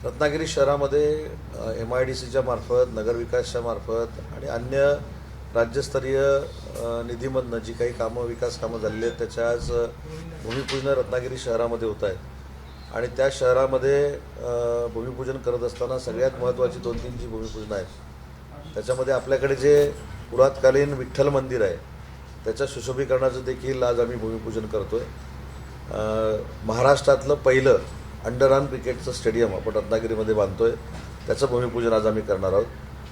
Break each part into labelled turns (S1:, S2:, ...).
S1: रत्नागिरी शहरामध्ये MIDCच्या मार्फत, नगरविकासच्या मार्फत आणि अन्य राज्यस्तरीय निधीमधनं जी काही कामं, विकास कामं झालेली आहेत त्याच्या आज भूमिपूजन रत्नागिरी शहरामध्ये होत आहेत. आणि त्या शहरामध्ये भूमिपूजन करत असताना सगळ्यात महत्त्वाची 2-3 जी भूमिपूजन आहेत त्याच्यामध्ये आपल्याकडे जे पुरातकालीन विठ्ठल मंदिर आहे त्याच्या सुशोभीकरणाचं देखील आज आम्ही भूमिपूजन करतो आहे. महाराष्ट्रातलं पहिलं अंडरआर्म क्रिकेटचं स्टेडियम आपण रत्नागिरीमध्ये बांधतो आहे, त्याचं भूमिपूजन आज आम्ही करणार आहोत.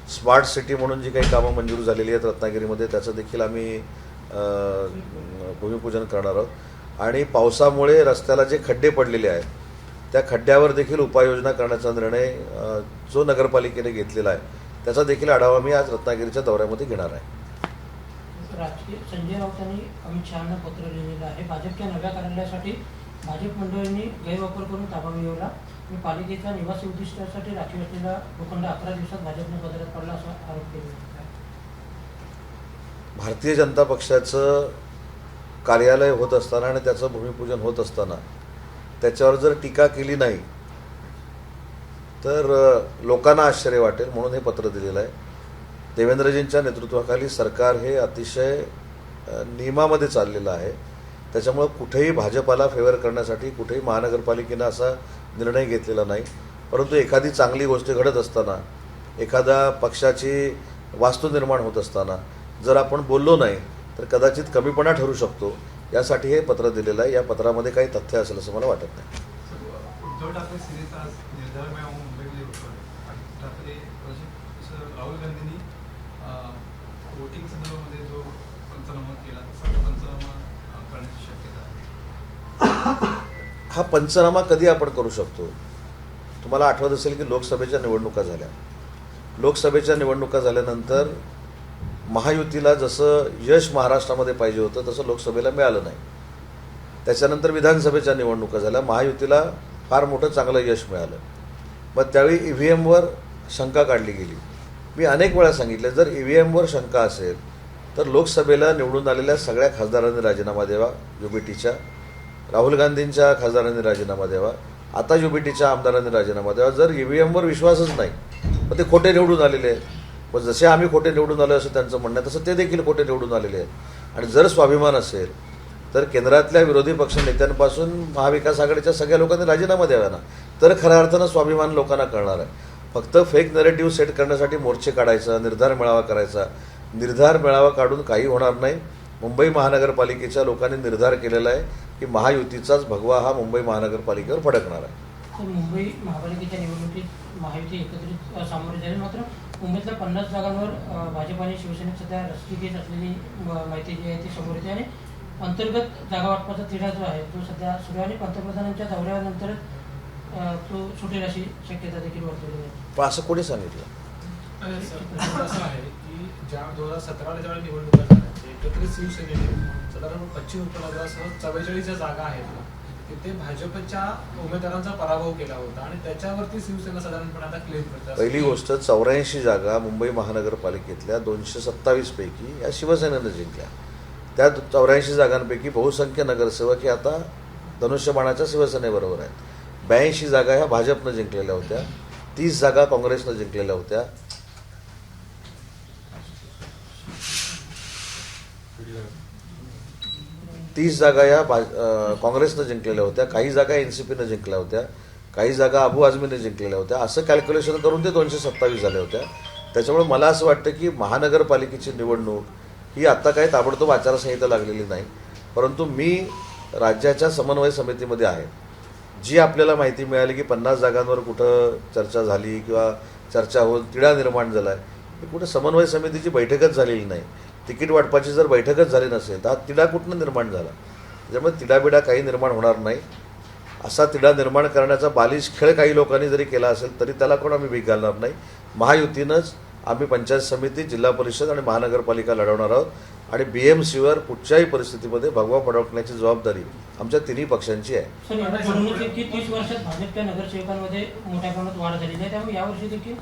S1: स्मार्ट सिटी म्हणून जी काही कामं मंजूर झालेली आहेत रत्नागिरीमध्ये त्याचं देखील आम्ही भूमिपूजन करणार आहोत. आणि पावसामुळे रस्त्याला जे खड्डे पडलेले आहेत त्या खड्ड्यावर देखील उपाययोजना करण्याचा निर्णय जो नगरपालिकेने घेतलेला आहे त्याचा देखील आढावा मी आज रत्नागिरीच्या दौऱ्यामध्ये घेणार आहे.
S2: राजकीय संजय राऊतांनी अमित शहांना पत्र लिहिलेलं आहे. भाजपच्या नव्या कार्यालयासाठी भाजप मंडळींनी गैरवापर करून ताबा मिळवला. मी पालिकेच्या निवासी उद्दिष्टासाठी राखीव असलेला भूखंड 11 दिवसात भाजपने पदरात पडला असा आरोप केला.
S1: भारतीय जनता पक्षाचं कार्यालय होत असताना आणि त्याचं भूमिपूजन होत असताना त्याच्यावर जर टीका केली नाही तर लोकांना आश्चर्य वाटेल म्हणून हे पत्र दिलेलं आहे. देवेंद्रजींच्या नेतृत्वाखाली सरकार हे अतिशय नियमामध्ये चाललेलं आहे. त्याच्यामुळं कुठेही भाजपाला फेवर करण्यासाठी कुठेही महानगरपालिकेनं असा निर्णय घेतलेला नाही. परंतु एखादी चांगली गोष्ट घडत असताना, एखादा पक्षाची वास्तू निर्माण होत असताना जर आपण बोललो नाही तर कदाचित कमीपणा ठरू शकतो. यासाठी हे पत्र दिलेलं आहे. या पत्रामध्ये काही तथ्य असेल असं मला वाटत नाही.
S3: उद्धव ठाकरे सिरीज आज निर्धार मेळावा मुंबईमध्ये होतो आणि ठाकरे राहुल गांधींनी वोटिंग संदर्भामध्ये जो पंचनामा केला तसा पंचनामा करण्याची शक्यता आहे.
S1: हा पंचनामा कधी आपण करू शकतो? तुम्हाला आठवत असेल की लोकसभेच्या निवडणुका झाल्या. लोकसभेच्या निवडणुका झाल्यानंतर महायुतीला जसं यश महाराष्ट्रामध्ये पाहिजे होतं तसं लोकसभेला मिळालं नाही. त्याच्यानंतर विधानसभेच्या निवडणुका झाल्या, महायुतीला फार मोठं चांगलं यश मिळालं. मग त्यावेळी EVMवर शंका काढली गेली. मी अनेक वेळा सांगितलं जर EVMवर शंका असेल तर लोकसभेला निवडून आलेल्या सगळ्या खासदारांनी राजीनामा द्यावा. UBTच्या राहुल गांधींच्या खासदारांनी राजीनामा द्यावा. आता UBTच्या आमदारांनी राजीनामा द्यावा. जर EVMवर विश्वासच नाही मग ते खोटे निवडून आलेले आहेत. मग जसे आम्ही खोटे निवडून आलो असं त्यांचं म्हणणं आहे तसं ते देखील खोटे निवडून आलेले आहेत. आणि जर स्वाभिमान असेल तर केंद्रातल्या विरोधी पक्ष नेत्यांपासून महाविकास आघाडीच्या सगळ्या लोकांनी राजीनामा द्यावा ना, तर खऱ्या अर्थानं स्वाभिमान लोकांना कळणार आहे. फक्त फेक नरेटिव्ह सेट करण्यासाठी मोर्चे काढायचा, निर्धार मेळावा करायचा. निर्धार मेळावा काढून काही होणार नाही. मुंबई महानगरपालिकेच्या लोकांनी निर्धार केलेला आहे की महायुतीचाच भगवा हा मुंबई महानगरपालिकेवर फडकणार आहे.
S2: मुंबई महापालिकेच्या निवडणुकीत महायुती एकत्रित सामोरे जाईल. मात्र मुंबईतल्या 50 जागांवर भाजप आणि शिवसेनेत सध्या रस्ती असलेली माहिती जी आहे ती समोर येते. आणि अंतर्गत जागा वाटपाचा तिढा जो आहे तो सध्या सुरू आहे आणि पंतप्रधानांच्या दौऱ्यानंतर तो सुटेल अशी शक्यता देखील वर्तवली आहे.
S1: पण असं कोणी सांगितलं?
S4: असं आहे की ज्या 2017ला ज्यावेळी निवडणुका झाल्या एकत्रित शिवसेनेने साधारण पश्चिम उत्तरासह 44 जागा आहेत ना तिथे भाजपच्या उमेदवारांचा पराभव केला होता आणि त्याच्यावरती शिवसेना साधारणपणे आता क्लेम करते.
S1: पहिली गोष्ट 84 जागा मुंबई महानगरपालिकेतल्या 227 पैकी या शिवसेनेनं जिंकल्या. त्या 84 जागांपैकी बहुसंख्य नगरसेवक हे आता धनुष्यबाणाच्या शिवसेनेबरोबर आहेत. 82 जागा ह्या भाजपनं जिंकलेल्या होत्या. 30 जागा काँग्रेसनं जिंकलेल्या होत्या. जागा या काँग्रेसनं जिंकलेल्या होत्या. काही जागा NCPनं जिंकल्या होत्या. काही जागा अबू आझमीने जिंकलेल्या होत्या. असं कॅल्क्युलेशन करून ते 227 झाल्या होत्या. त्याच्यामुळे मला असं वाटतं की महानगरपालिकेची निवडणूक ही आत्ता काही ताबडतोब आचारसंहिता लागलेली नाही. परंतु मी राज्याच्या समन्वय समितीमध्ये आहे. जी आपल्याला माहिती मिळाली की 50 जागांवर कुठं चर्चा झाली किंवा चर्चा होऊन तिढा निर्माण झाला आहे, कुठं समन्वय समितीची बैठकच झालेली नाही. तिकीट वाटपाची जर बैठकच झाली नसेल तर हा तिढा कुठनं निर्माण झाला? त्याच्यामुळे तिढाबिडा काही निर्माण होणार नाही. असा तिढा निर्माण करण्याचा बालिश खेळ काही लोकांनी जरी केला असेल तरी त्याला कोण आम्ही भीक घालणार नाही. महायुतीनंच आम्ही पंचायत समिती, जिल्हा परिषद आणि महानगरपालिका लढवणार आहोत. आणि BMCवर कुठच्याही परिस्थितीमध्ये भगवा फडकण्याची जबाबदारी आमच्या तिन्ही पक्षांची आहे.
S2: 30 वर्षात भाजपच्या नगरसेवकांमध्ये मोठ्या प्रमाणात वाढ झालेली आहे. त्यामुळे यावर्षी देखील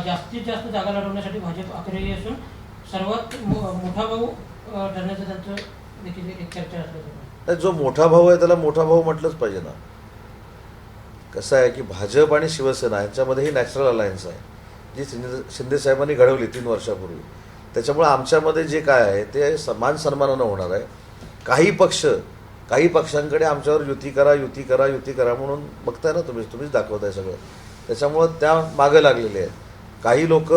S2: जास्तीत जास्त जागा लढवण्यासाठी भाजप आग्रही असून सर्वात मोठा भाऊ ठरण्याचं त्यांचं देखील एक चर्चा असल्याचं.
S1: जो मोठा भाऊ आहे त्याला मोठा भाऊ म्हटलंच पाहिजे ना. कसं आहे की भाजप आणि शिवसेना यांच्यामध्ये ही नॅचरल अलायन्स आहे जी शिंदे साहेबांनी घडवली 3 वर्षापूर्वी. त्याच्यामुळे आमच्यामध्ये जे काय आहे ते मान सन्मानानं होणार आहे. काही पक्षांकडे आमच्यावर युती करा म्हणून बघताय ना तुम्हीच दाखवताय सगळं. त्याच्यामुळं त्या मागे लागलेले आहेत. काही लोक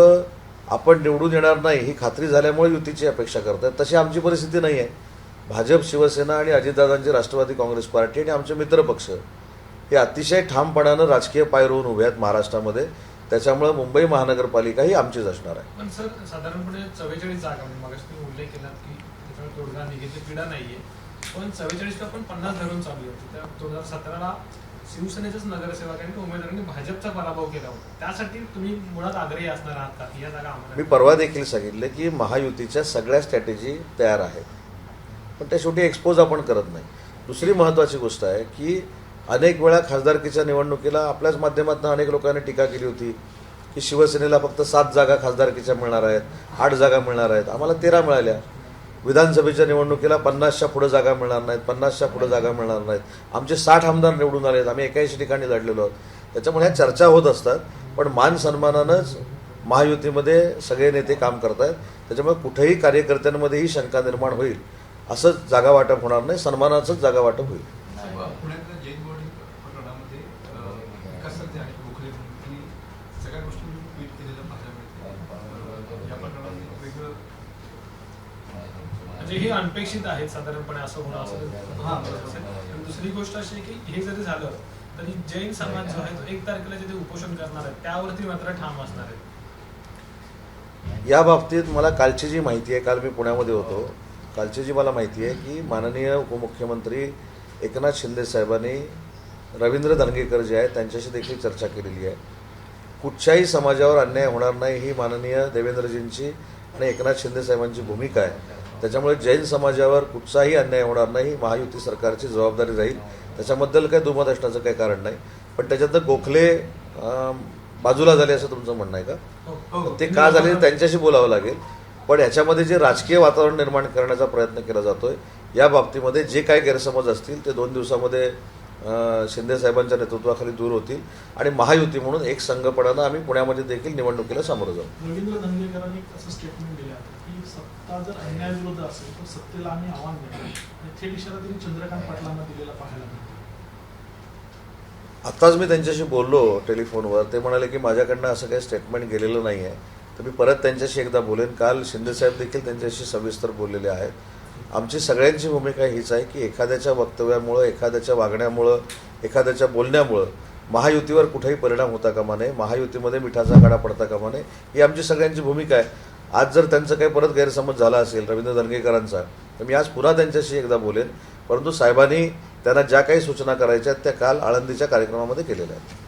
S1: आपण निवडून येणार नाही ही खात्री झाल्यामुळे युतीची अपेक्षा करतात. तशी आमची परिस्थिती नाही आहे. भाजप, शिवसेना आणि अजितदादांची राष्ट्रवादी काँग्रेस पार्टी आणि आमचे मित्रपक्ष हे अतिशय ठामपणानं राजकीय पाय रोवून उभे आहेत महाराष्ट्रामध्ये. त्याच्यामुळे मुंबई महानगरपालिका ही आमचीच असणार आहे.
S4: पण सर साधारणपणे 44 जागा म्हणजे मगाशी तुम्ही उल्लेख केला की त्याच्यावर तोडगा निघेची पीडा नाहीये, पण 44ला पण 50 धरून चालू होती. त्या 2017ला शिवसेनेचेच नगरसेवक आणि उमेदवारांनी भाजपचा पराभव केला होता. त्यासाठी तुम्ही मुळात आग्रही असणार आहात का की या जागा आम्हाला?
S1: मी परवा देखील सांगितलं की महायुतीच्या सगळ्या स्ट्रॅटेजी तयार आहेत, पण त्या शेवटी एक्सपोज आपण करत नाही. दुसरी महत्त्वाची गोष्ट आहे की अनेक वेळा खासदारकीच्या निवडणुकीला आपल्याच माध्यमातून अनेक लोकांनी टीका केली होती की शिवसेनेला फक्त 7 जागा खासदारकीच्या मिळणार आहेत, 8 जागा मिळणार आहेत. आम्हाला 13 मिळाल्या. विधानसभेच्या निवडणुकीला 50च्या पुढे जागा मिळणार नाहीत, 50च्या पुढे जागा मिळणार नाहीत. आमचे 60 आमदार निवडून आले आहेत. आम्ही 81 ठिकाणी लढलेलो आहोत. त्याच्यामुळे ह्या चर्चा होत असतात, पण मान सन्मानानंच महायुतीमध्ये सगळे नेते काम करत आहेत. त्याच्यामुळे कुठेही कार्यकर्त्यांमध्ये ही शंका निर्माण होईल असंच जागा वाटप होणार नाही, सन्मानाचंच जागा वाटप होईल.
S3: पुण्यातल्या जैन बोर्डिंग प्रकरणामध्ये विकासाचे आणि गोखले यांनी सगळ्या गोष्टी ट्विट केलेलं पाहायला मिळते. या प्रकरणात वेगळं
S4: म्हणजे हे अनपेक्षित आहेत साधारणपणे असं होणं असं. हां, बरोबर. दुसरी गोष्ट अशी आहे की हे जरी झालं तरी जैन समाज जो आहे तो 1 तारखेला जिथे उपोषण करणार आहे त्यावरती मात्र ठाम असणार आहे.
S1: या बाबतीत मला कालची जी माहिती आहे, काल मी पुण्यामध्ये होतो, कालची जी मला माहिती आहे की माननीय उपमुख्यमंत्री एकनाथ शिंदे साहेबांनी रवींद्र धंगेकर जे आहेत त्यांच्याशी देखील चर्चा केलेली आहे. कुठच्याही समाजावर अन्याय होणार नाही ही माननीय देवेंद्रजींची आणि एकनाथ शिंदे साहेबांची भूमिका आहे. त्याच्यामुळे जैन समाजावर कुठचाही अन्याय होणार नाही ही महायुती सरकारची जबाबदारी राहील. त्याच्याबद्दल काही दुमत असण्याचं काही कारण नाही. पण त्याच्यातनं गोखले बाजूला झाले असं तुमचं म्हणणं आहे का? ते का झाले त्यांच्याशी बोलावं लागेल. पण याच्यामध्ये जे राजकीय वातावरण निर्माण करण्याचा प्रयत्न केला जातोय या बाबतीमध्ये जे काही गैरसमज असतील ते 2 दिवसामध्ये शिंदे साहेबांच्या नेतृत्वाखाली दूर होतील आणि महायुती म्हणून एक संघपणानं आम्ही पुण्यामध्ये देखील निवडणुकीला सामोरं जाऊ.
S5: रवींद्र धंगेकरांनी असं स्टेटमेंट दिलं की सत्ता जर अन्यायविरुद्ध असेल तर सत्तेला आम्ही आव्हान देतो. थेट इशारा त्यांनी चंद्रकांत पाटलांना दिलेला पाहायला मिळतो.
S1: आत्ताच मी त्यांच्याशी बोललो टेलिफोनवर. ते म्हणाले की माझ्याकडनं असं काही स्टेटमेंट गेलेलं नाही आहे. तर मी परत त्यांच्याशी एकदा बोलेन. काल शिंदेसाहेब देखील त्यांच्याशी सविस्तर बोललेले आहेत. आमची सगळ्यांची भूमिका हीच आहे की एखाद्याच्या वक्तव्यामुळं, एखाद्याच्या वागण्यामुळं, एखाद्याच्या बोलण्यामुळं महायुतीवर कुठेही परिणाम होता कामा नये, महायुतीमध्ये मिठाचा गाडा पडता कामा नये, ही आमची सगळ्यांची भूमिका आहे. आज जर त्यांचं काही परत गैरसमज झाला असेल रवींद्र धंगेकरांचा तर मी आज पुन्हा त्यांच्याशी एकदा बोलेन. परंतु साहेबांनी त्यांना ज्या काही सूचना करायच्या त्या काल आळंदीच्या कार्यक्रमामध्ये केलेल्या आहेत.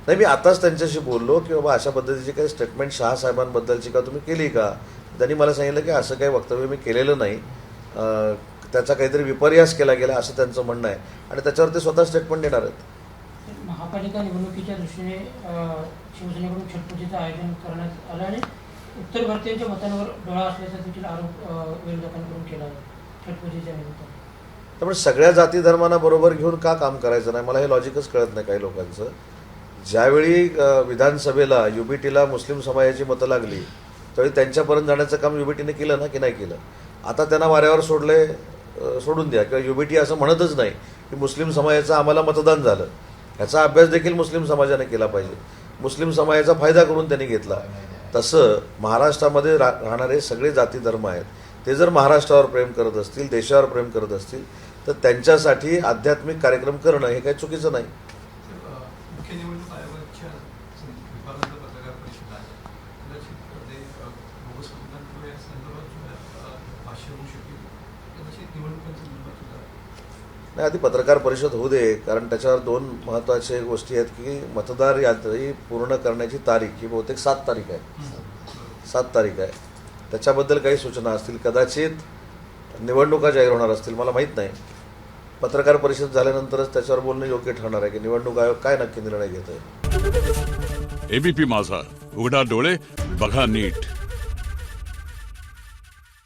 S1: नाही, मी आताच त्यांच्याशी बोललो की बाबा अशा पद्धतीची काही स्टेटमेंट शहासाहेबांबद्दलची का तुम्ही केली का? त्यांनी मला सांगितलं की असं काही वक्तव्य मी केलेलं नाही, त्याचा काहीतरी विपर्यास केला गेला असं त्यांचं म्हणणं आहे आणि त्याच्यावर ते स्वतः स्टेटमेंट देणार आहेत.
S2: महापालिका निवडणुकीच्या दृष्टीने शिवसेनेकडून छटपूजेचं आयोजन करण्यात आलं आणि उत्तर भारतीयांच्या मतांवर डोळा असल्याचा देखील आरोप विरोधकांकडून केला छटपूजेच्या निमित्तानं.
S1: त्यामुळे सगळ्या जाती धर्मांना बरोबर घेऊन का काम करायचं नाही मला हे लॉजिकच कळत नाही काही लोकांचं. ज्यावेळी विधानसभेला युबीटीला मुस्लिम समाजाची मतं लागली त्यावेळी त्यांच्यापर्यंत जाण्याचं काम युबीटीने केलं ना की नाही केलं? आता त्यांना वाऱ्यावर सोडून द्या किंवा युबीटी असं म्हणतच नाही की मुस्लिम समाजाचं आम्हाला मतदान झालं. ह्याचा अभ्यास देखील मुस्लिम समाजाने केला पाहिजे. मुस्लिम समाजाचा फायदा करून त्यांनी घेतला. तसं महाराष्ट्रामध्ये राहणारे सगळे जाती धर्म आहेत ते जर महाराष्ट्रावर प्रेम करत असतील, देशावर प्रेम करत असतील तर त्यांच्यासाठी आध्यात्मिक कार्यक्रम करणं हे काही चुकीचं नाही.
S3: मुख्य निवडणूक आयोगाच्या विभागांचा पत्रकार परिषद आहे. कदाचित ते बोगस मतदान या संदर्भात भाष्य होऊ शकेल. कदाचित निवडणुकांच्या संदर्भात सुद्धा
S1: नाही, आधी पत्रकार परिषद होऊ दे. कारण त्याच्यावर 2 महत्त्वाच्या गोष्टी आहेत की मतदार यादी पूर्ण करण्याची तारीख ही बहुतेक 7 तारीख आहे. 7 तारीख आहे. त्याच्याबद्दल काही सूचना असतील, कदाचित निवडणुका जाहीर होणार असतील, मला माहीत नाही. पत्रकार परिषद झाल्यानंतरच त्याच्यावर बोलणं योग्य ठरणार आहे की निवडणूक आयोग काय नक्की निर्णय घेत आहे.
S6: एबीपी माझा, उघडा डोळे बघा नीट.